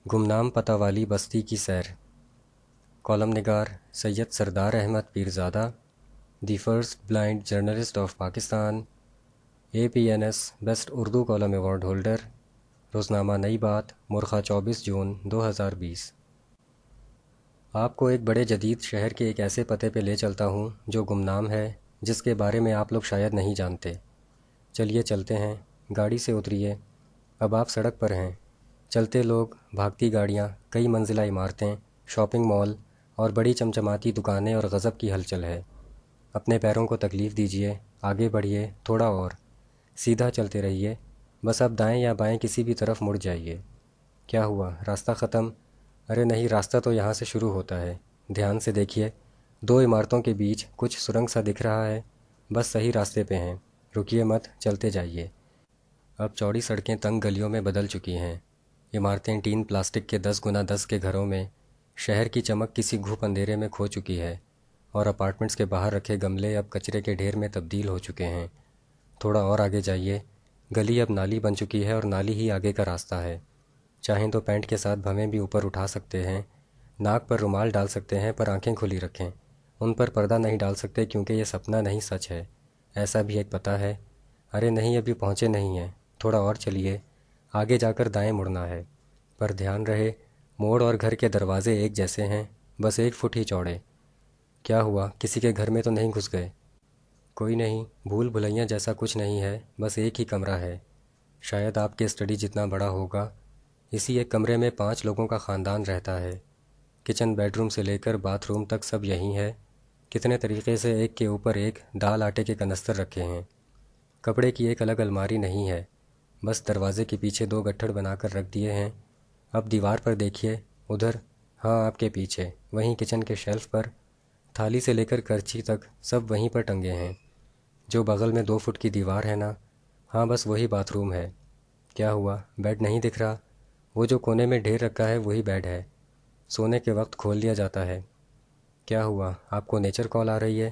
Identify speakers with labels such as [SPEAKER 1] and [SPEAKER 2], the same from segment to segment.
[SPEAKER 1] گمنام پتہ والی بستی کی سیر۔ کالم نگار Syed Sardar Ahmad Pirzada, the first blind journalist of Pakistan, APNS best Urdu column award holder, روزنامہ نئی بات، مورخہ 24 جون 2020۔ آپ کو ایک بڑے جدید شہر کے ایک ایسے پتے پہ لے چلتا ہوں جو گمنام ہے، جس کے بارے میں آپ لوگ شاید نہیں جانتے۔ چلیے چلتے ہیں، گاڑی سے اتریے، اب آپ سڑک پر ہیں۔ چلتے لوگ، بھاگتی گاڑیاں، کئی منزلہ عمارتیں، شاپنگ مال اور بڑی چمچماتی دکانیں اور غضب کی ہلچل ہے۔ اپنے پیروں کو تکلیف دیجیے، آگے بڑھیے، تھوڑا اور، سیدھا چلتے رہیے، بس اب دائیں یا بائیں کسی بھی طرف مڑ جائیے۔ کیا ہوا، راستہ ختم؟ ارے نہیں، راستہ تو یہاں سے شروع ہوتا ہے۔ دھیان سے دیکھیے، دو عمارتوں کے بیچ کچھ سرنگ سا دکھ رہا ہے، بس صحیح راستے پہ ہیں، رکیے مت، چلتے جائیے۔ اب چوڑی سڑکیں تنگ گلیوں میں بدل چکی ہیں، عمارتیں ٹین پلاسٹک کے 10x10 کے گھروں میں، شہر کی چمک کسی گھوپ اندھیرے میں کھو چکی ہے، اور اپارٹمنٹس کے باہر رکھے گملے اب کچرے کے ڈھیر میں تبدیل ہو چکے ہیں۔ تھوڑا اور آگے جائیے، گلی اب نالی بن چکی ہے اور نالی ہی آگے کا راستہ ہے۔ چاہیں تو پینٹ کے ساتھ بھویں بھی اوپر اٹھا سکتے ہیں، ناک پر رومال ڈال سکتے ہیں، پر آنکھیں کھلی رکھیں، ان پر پردہ نہیں ڈال سکتے کیونکہ یہ سپنا نہیں سچ ہے، ایسا بھی ایک پتہ ہے۔ ارے نہیں، ابھی پہنچے نہیں ہیں، تھوڑا اور چلیے، آگے جا کر دائیں مڑنا ہے، پر دھیان رہے، موڑ اور گھر کے دروازے ایک جیسے ہیں، بس 1 فٹ ہی چوڑے۔ کیا ہوا، کسی کے گھر میں تو نہیں گھس گئے؟ کوئی نہیں، بھول بھلیاں جیسا کچھ نہیں ہے، بس ایک ہی کمرہ ہے، شاید آپ کے اسٹڈی جتنا بڑا ہوگا۔ اسی ایک کمرے میں 5 لوگوں کا خاندان رہتا ہے، کچن بیڈ روم سے لے کر باتھ روم تک سب یہیں ہے۔ کتنے طریقے سے ایک کے اوپر ایک دال آٹے کے کنستر رکھے ہیں۔ کپڑے کی ایک الگ الماری نہیں ہے، بس دروازے کے پیچھے 2 گٹھڑ بنا کر رکھ دیے ہیں۔ اب دیوار پر دیکھیے، ادھر، ہاں آپ کے پیچھے، وہیں کچن کے شیلف پر، تھالی سے لے کر کرچھی تک سب وہیں پر ٹنگے ہیں۔ جو بغل میں 2 فٹ کی دیوار ہے نا، ہاں بس وہی باتھ روم ہے۔ کیا ہوا، بیڈ نہیں دکھ رہا؟ وہ جو کونے میں ڈھیر رکھا ہے وہی بیڈ ہے، سونے کے وقت کھول لیا جاتا ہے۔ کیا ہوا، آپ کو نیچر کال آ رہی ہے؟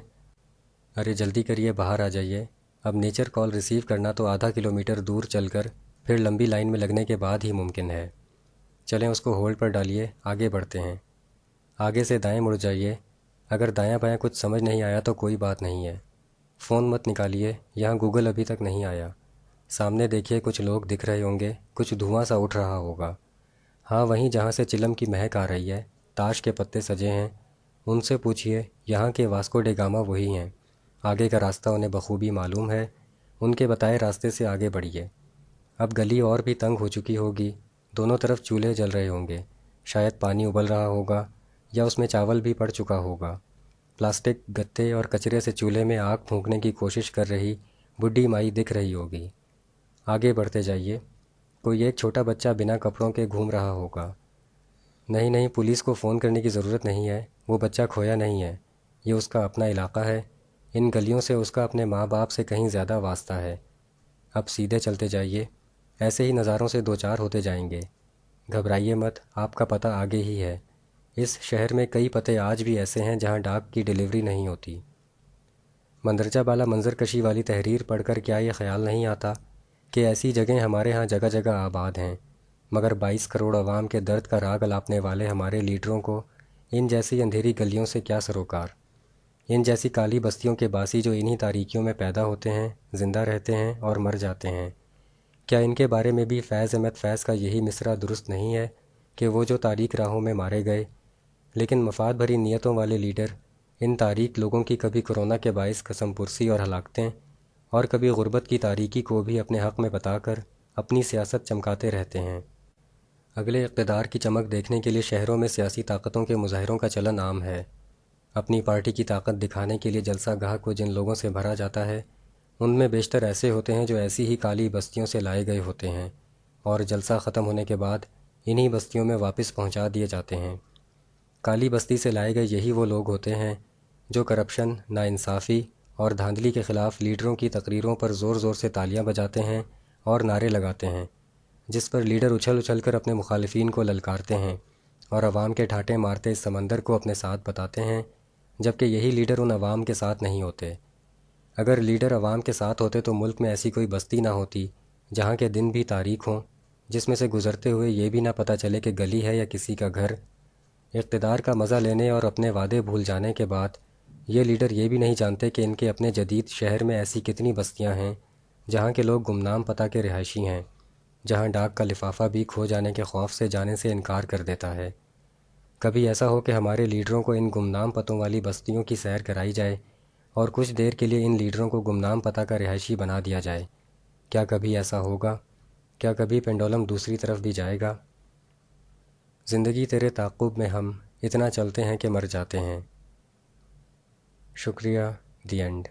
[SPEAKER 1] ارے جلدی کریے، باہر آ جائیے، اب نیچر کال ریسیو کرنا تو ½ کلومیٹر دور چل کر پھر لمبی لائن میں لگنے کے بعد ہی ممکن ہے۔ چلیں اس کو ہولڈ پر ڈالیے، آگے بڑھتے ہیں۔ آگے سے دائیں مڑ جائیے، اگر دایاں بایاں کچھ سمجھ نہیں آیا تو کوئی بات نہیں ہے، فون مت نکالیے، یہاں گوگل ابھی تک نہیں آیا۔ سامنے دیکھیے، کچھ لوگ دکھ رہے ہوں گے، کچھ دھواں سا اٹھ رہا ہوگا، ہاں وہیں جہاں سے چلم کی مہک آ رہی ہے، تاش کے پتے سجے ہیں، ان سے پوچھئے، یہاں کے واسکو ڈے گاما وہی ہیں، آگے کا راستہ انہیں بخوبی معلوم ہے، ان کے بتائے راستے سے آگے بڑھیے۔ اب گلی اور بھی تنگ ہو چکی ہوگی، دونوں طرف چولہے جل رہے ہوں گے، شاید پانی ابل رہا ہوگا یا اس میں چاول بھی پڑ چکا ہوگا۔ پلاسٹک، گتے اور کچرے سے چولہے میں آگ پھونکنے کی کوشش کر رہی بڈھی مائی دکھ رہی ہوگی۔ آگے بڑھتے جائیے، کوئی ایک چھوٹا بچہ بنا کپڑوں کے گھوم رہا ہوگا۔ نہیں نہیں، پولیس کو فون کرنے کی ضرورت نہیں ہے، وہ بچہ کھویا نہیں ہے، یہ اس کا اپنا علاقہ ہے، ان گلیوں سے اس کا اپنے ماں باپ سے کہیں زیادہ واسطہ ہے۔ اب سیدھے چلتے جائیے، ایسے ہی نظاروں سے 2-4 ہوتے جائیں گے، گھبرائیے مت، آپ کا پتہ آگے ہی ہے۔ اس شہر میں کئی پتے آج بھی ایسے ہیں جہاں ڈاک کی ڈیلیوری نہیں ہوتی۔ مندرجہ بالا منظر کشی والی تحریر پڑھ کر کیا یہ خیال نہیں آتا کہ ایسی جگہیں ہمارے ہاں جگہ جگہ آباد ہیں، مگر 22 کروڑ عوام کے درد کا راگ الاپنے والے ہمارے لیڈروں کو ان جیسی اندھیری گلیوں سے کیا سروکار، ان جیسی کالی بستیوں کے باسی جو انہی تاریکیوں میں پیدا ہوتے ہیں، زندہ رہتے ہیں اور مر جاتے ہیں۔ کیا ان کے بارے میں بھی فیض احمد فیض کا یہی مصرع درست نہیں ہے کہ وہ جو تاریک راہوں میں مارے گئے، لیکن مفاد بھری نیتوں والے لیڈر ان تاریک لوگوں کی کبھی کرونا کے باعث قسم پرسی اور ہلاکتیں، اور کبھی غربت کی تاریکی کو بھی اپنے حق میں بتا کر اپنی سیاست چمکاتے رہتے ہیں۔ اگلے اقتدار کی چمک دیکھنے کے لیے شہروں میں سیاسی طاقتوں کے مظاہروں کا چلن عام ہے۔ اپنی پارٹی کی طاقت دکھانے کے لیے جلسہ گاہ کو جن لوگوں سے بھرا جاتا ہے، ان میں بیشتر ایسے ہوتے ہیں جو ایسی ہی کالی بستیوں سے لائے گئے ہوتے ہیں، اور جلسہ ختم ہونے کے بعد انہی بستیوں میں واپس پہنچا دیے جاتے ہیں۔ کالی بستی سے لائے گئے یہی وہ لوگ ہوتے ہیں جو کرپشن، ناانصافی اور دھاندلی کے خلاف لیڈروں کی تقریروں پر زور زور سے تالیاں بجاتے ہیں اور نعرے لگاتے ہیں، جس پر لیڈر اچھل اچھل کر اپنے مخالفین کو للکارتے ہیں اور عوام کے ٹھاٹے مارتے اس سمندر کو اپنے ساتھ بتاتے ہیں، جبکہ یہی لیڈر ان عوام کے ساتھ نہیں ہوتے۔ اگر لیڈر عوام کے ساتھ ہوتے تو ملک میں ایسی کوئی بستی نہ ہوتی جہاں کے دن بھی تاریک ہوں، جس میں سے گزرتے ہوئے یہ بھی نہ پتہ چلے کہ گلی ہے یا کسی کا گھر۔ اقتدار کا مزہ لینے اور اپنے وعدے بھول جانے کے بعد یہ لیڈر یہ بھی نہیں جانتے کہ ان کے اپنے جدید شہر میں ایسی کتنی بستیاں ہیں جہاں کے لوگ گمنام پتہ کے رہائشی ہیں، جہاں ڈاک کا لفافہ بھی کھو جانے کے خوف سے جانے سے انکار کر دیتا ہے۔ کبھی ایسا ہو کہ ہمارے لیڈروں کو ان گمنام پتوں والی بستیوں کی سیر کرائی جائے اور کچھ دیر کے لیے ان لیڈروں کو گمنام پتہ کا رہائشی بنا دیا جائے۔ کیا کبھی ایسا ہوگا؟ کیا کبھی پینڈولم دوسری طرف بھی جائے گا؟ زندگی تیرے تعاقب میں ہم اتنا چلتے ہیں کہ مر جاتے ہیں۔ شکریہ، دی اینڈ۔